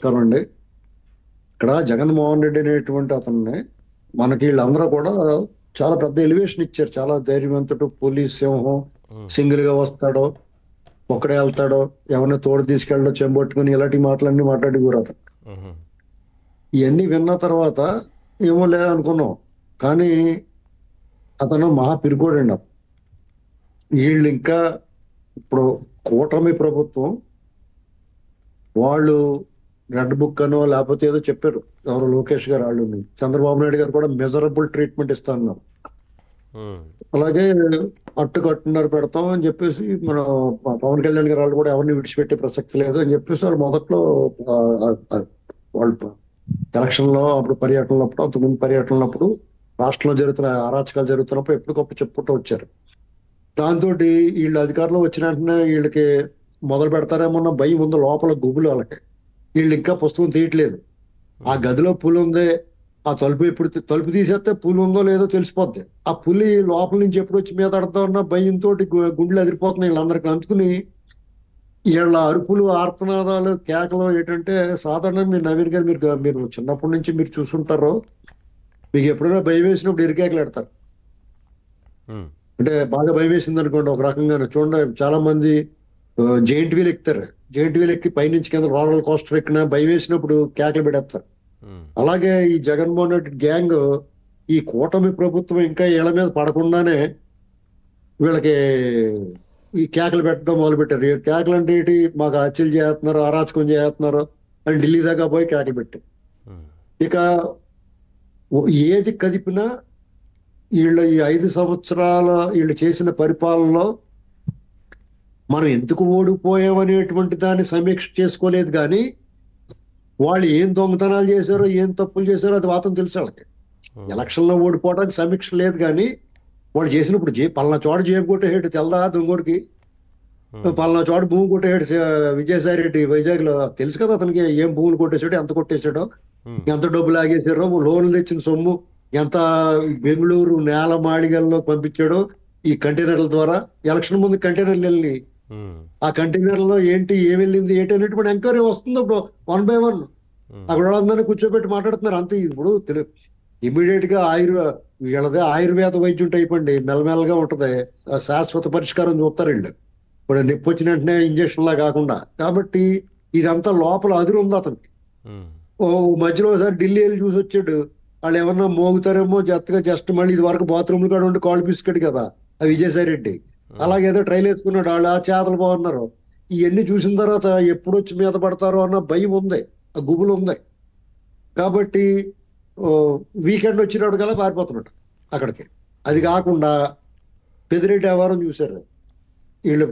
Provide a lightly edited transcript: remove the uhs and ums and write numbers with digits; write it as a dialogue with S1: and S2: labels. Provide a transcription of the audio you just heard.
S1: నమస్కారం అండి. ఇక్కడ జగన్మోహన్ రెడ్డి అనేటువంటి అతన్ని మనకి వీళ్ళందరూ కూడా చాలా పెద్ద ఎలివేషన్ ఇచ్చారు. చాలా ధైర్యవంతుడు, పోలీస్ సింహం,
S2: ఉమ్,
S1: సింగిల్ గా వస్తాడో, ఒక్కడే వెళ్తాడో, ఎవరిని తోడు తీసుకెళ్ళడో, చెంబొట్టుకుని ఇలాంటి మాటలన్నీ మాట్లాడి అతను.
S2: ఉహు,
S1: ఇవన్నీ విన్న తర్వాత ఏమో లే అనుకున్నాం. కానీ అతను మహా పిరికోడండి. వీళ్ళు ఇంకా ఇప్పుడు కూటమి ప్రభుత్వం వాళ్ళు రెడ్ బుక్ అనో లేకపోతే ఏదో చెప్పారు. ఎవరు లోకేష్ గారు వాళ్ళు చంద్రబాబు నాయుడు గారు కూడా మెజరబుల్ ట్రీట్మెంట్ ఇస్తా అన్నారు.
S2: ఉమ్,
S1: అలాగే కట్టున్నర పెడతాం అని చెప్పేసి మన పవన్ కళ్యాణ్ గారు వాళ్ళు కూడా ఎవరిని విడిచిపెట్టే ప్రసక్తి లేదు అని చెప్పేసి వాళ్ళు మొదట్లో ఆ, ఆ, వాళ్ళు ఎలక్షన్ లో అప్పుడు పర్యటనలో అంతకుముందు పర్యటనలప్పుడు రాష్ట్రంలో జరుగుతున్న అరాచకాలు జరుగుతున్నప్పుడు ఎప్పటికప్పుడు చెప్పుకుంటూ వచ్చారు. దాంతో వీళ్ళు అధికారంలో వచ్చిన వెంటనే వీళ్ళకి మొదలు పెడతారేమన్న భయం ఉంది లోపల గుబులు వాళ్ళకి. వీళ్ళు ఇంకా పుస్తకం తీయట్లేదు. ఆ
S2: ఉమ్,
S1: గదిలో పులి ఉంది, ఆ తలుపు ఎప్పుడు తలుపు తీసేస్తే పులి ఉందో లేదో తెలిసిపోద్ది. ఆ పులి లోపల నుంచి ఎప్పుడు వచ్చి మీద పడతామన్న భయంతో గుండెలు అదిరిపోతున్నాయి వీళ్ళందరికీ. అందుకుని వీళ్ళ అరుపులు, ఆర్తనాదాలు, కేకలు ఏంటంటే సాధారణంగా మీరు నవీన్ గారు మీరు మీరు చిన్నప్పటి నుంచి మీరు చూసుంటారు. మీకు ఎప్పుడైనా భయం వేసినప్పుడు ఎరికేకలు పెడతారు.
S2: ఉమ్,
S1: అంటే బాగా భయం వేసింది అనుకోండి, ఒక రకంగా చూడండి చాలా మంది జైంట్ వీల్ ఎక్కుతారు. జైంట్ వీల్ ఎక్కి పైనుంచి కింద రోలర్ కోస్టర్ ఎక్కినా భయం వేసినప్పుడు కేకలు పెడతారు.
S2: ఉమ్,
S1: అలాగే ఈ జగన్మోహన్ రెడ్డి గ్యాంగ్ ఈ కూటమి ప్రభుత్వం ఇంకా వీళ్ళ మీద పడకుండానే వీళ్ళకి ఈ కేకలు పెట్టడం మొదలు పెట్టారు. ఈ కేకలు అంటే ఏంటి, మాకు హత్యలు చేస్తున్నారు, అరాచకం చేస్తున్నారు అని ఢిల్లీ దాకా పోయి కేకలు పెట్టారు.
S2: ఉమ్,
S1: ఇక ఏది కదిపినా వీళ్ళ ఈ 5 సంవత్సరాల వీళ్ళు చేసిన పరిపాలనలో మనం ఎందుకు ఓడిపోయామనేటువంటి దాన్ని సమీక్ష చేసుకోలేదు. కానీ వాళ్ళు ఏం దొంగతనాలు చేశారో, ఏం తప్పులు చేశారో అది మాత్రం తెలుసు వాళ్ళకి.
S2: ఉమ్,
S1: ఎలక్షన్ లో ఓడిపోవడానికి సమీక్ష లేదు. కానీ వాళ్ళు చేసినప్పుడు పలానా చోట జేబు కొట్టేసాడు తెల్దా దొంగోడికి,
S2: ఉమ్,
S1: పలానా చోట భూమి కొట్టేసాడు విజయసాయి రెడ్డి వైజాగ్ లో. తెలుసు కదా అతనికి ఏం భూములు కొట్టేశాడో, ఎంత కొట్టేశాడో,
S2: ఉమ్,
S1: ఎంత డబ్బులు ఆగేశారో, లోన్లు తెచ్చిన సొమ్ము ఎంత బెంగళూరు నేల మాళిగల్లో పంపించాడో ఈ కంటైనర్ల ద్వారా. ఎలక్షన్ ముందు కంటైనర్లు వెళ్ళి
S2: ఉమ్,
S1: ఆ కంటైనర్ లో ఏంటి, ఏం వెళ్ళింది, ఏంటి అనేటువంటి ఎంక్వైరీ వస్తుంది. ఇప్పుడు 1 by 1
S2: ఉమ్,
S1: అక్కడ వాళ్ళందరినీ కూర్చోబెట్టి మాట్లాడుతున్నారు. అంతే. ఇప్పుడు ఇమీడియట్ గా వీళ్ళదే ఆయుర్వేద వైద్యం టైప్ అండి. మెల్లమెల్లగా ఉంటది, శాశ్వత పరిష్కారం చూస్తారు వీళ్ళు. ఇప్పుడు నొప్పి వచ్చిన వెంటనే ఇంజక్షన్ లా కాకుండా. కాబట్టి ఇదంతా లోపల అదురు ఉంది అతనికి.
S2: ఉమ్,
S1: ఓ మధ్యలో ఒకసారి ఢిల్లీ వెళ్ళి చూసి వచ్చాడు. వాళ్ళు ఎవరన్నా మోగుతారేమో జస్ట్ మళ్ళీ ఇది వరకు బాత్రూమ్లు కాడ ఉండి కాల్ బిస్కెట్ కదా ఆ విజయసాయి రెడ్డి. అలాగే ఏదో ట్రైల్ వేసుకున్నాడు. వాళ్ళు ఆ చేతలు బాగున్నారు. ఇవన్నీ చూసిన తర్వాత ఎప్పుడు వచ్చి మీద పడతారో అన్న భయం ఉంది, ఆ గుబులు ఉంది. కాబట్టి వీకెండ్ వచ్చినప్పుడు కల్లా పారిపోతున్నాడు అక్కడికి. అది కాకుండా పెదిరెడ్డి వ్యవహారం చూశారు వీళ్ళు.